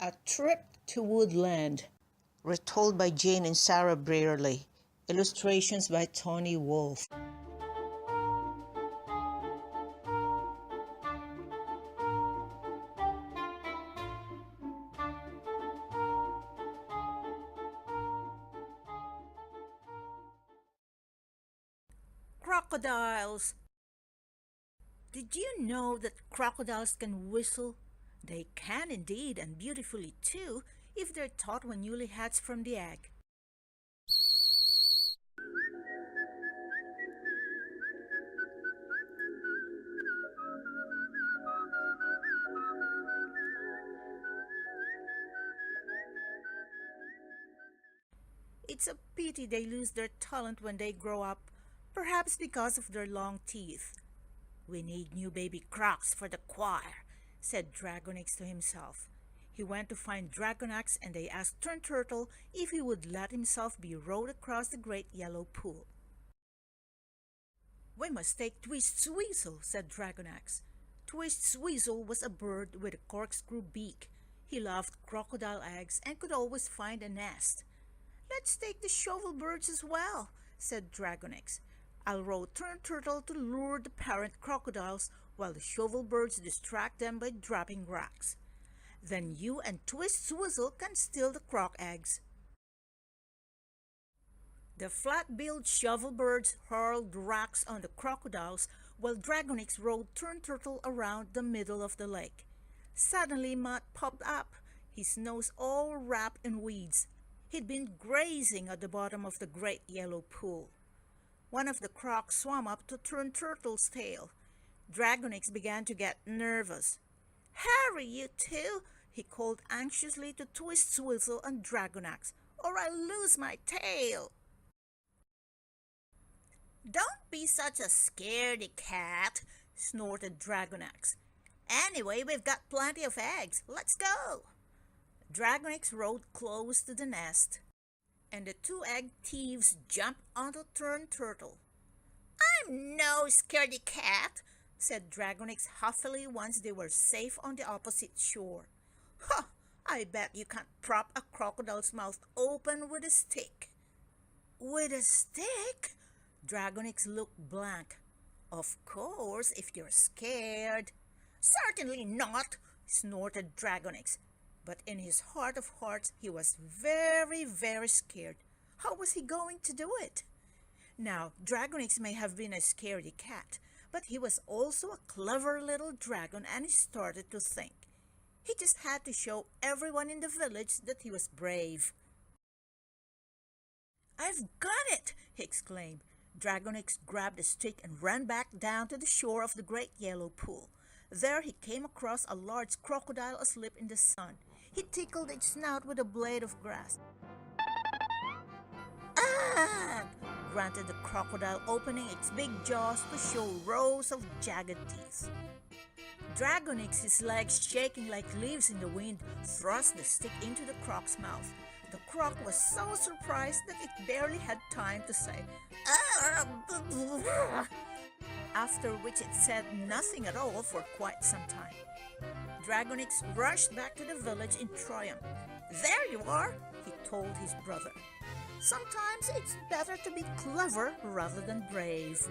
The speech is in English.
A Trip to Woodland, retold by Jane and Sarah Brearley. Illustrations by Tony Wolff. Crocodiles! Did you know that crocodiles can whistle? They can indeed, and beautifully too, if they're taught when newly hatched from the egg. It's a pity they lose their talent when they grow up, perhaps because of their long teeth. We need new baby crocs for the choir, said Dragonix to himself. He went to find Dragonax and they asked Turn Turtle if he would let himself be rowed across the great yellow pool. We must take Twist's Weasel, said Dragonax. Twist's Weasel was a bird with a corkscrew beak. He loved crocodile eggs and could always find a nest. Let's take the shovel birds as well, said Dragonix. I'll row Turn Turtle to lure the parent crocodiles while the shovel birds distract them by dropping rocks. Then you and Twist's Whistle can steal the croc eggs. The flat-billed shovel birds hurled rocks on the crocodiles while Dragonix rowed Turn Turtle around the middle of the lake. Suddenly Mutt popped up, his nose all wrapped in weeds. He'd been grazing at the bottom of the great yellow pool. One of the crocs swam up to Turn Turtle's tail. Dragonix began to get nervous. Hurry, you two, he called anxiously to Twist's Whistle and Dragonax, or I'll lose my tail. Don't be such a scaredy cat, snorted Dragonax. Anyway, we've got plenty of eggs. Let's go. Dragonix rode close to the nest, and the two egg thieves jumped onto Turn Turtle. I'm no scaredy cat, said Dragonix huffily once they were safe on the opposite shore. Ha! I bet you can't prop a crocodile's mouth open with a stick. With a stick? Dragonix looked blank. Of course, if you're scared. Certainly not, snorted Dragonix. But in his heart of hearts, he was very, very scared. How was he going to do it? Now, Dragonix may have been a scaredy cat, but he was also a clever little dragon and he started to think. He just had to show everyone in the village that he was brave. I've got it, he exclaimed. Dragonix grabbed a stick and ran back down to the shore of the great yellow pool. There he came across a large crocodile asleep in the sun. He tickled its snout with a blade of grass. Ah! Grunted the crocodile, opening its big jaws to show rows of jagged teeth. Dragonix, his legs shaking like leaves in the wind, thrust the stick into the croc's mouth. The croc was so surprised that it barely had time to say, "Ah!" After which it said nothing at all for quite some time. Dragonix rushed back to the village in triumph. There you are, he told his brother. Sometimes it's better to be clever rather than brave.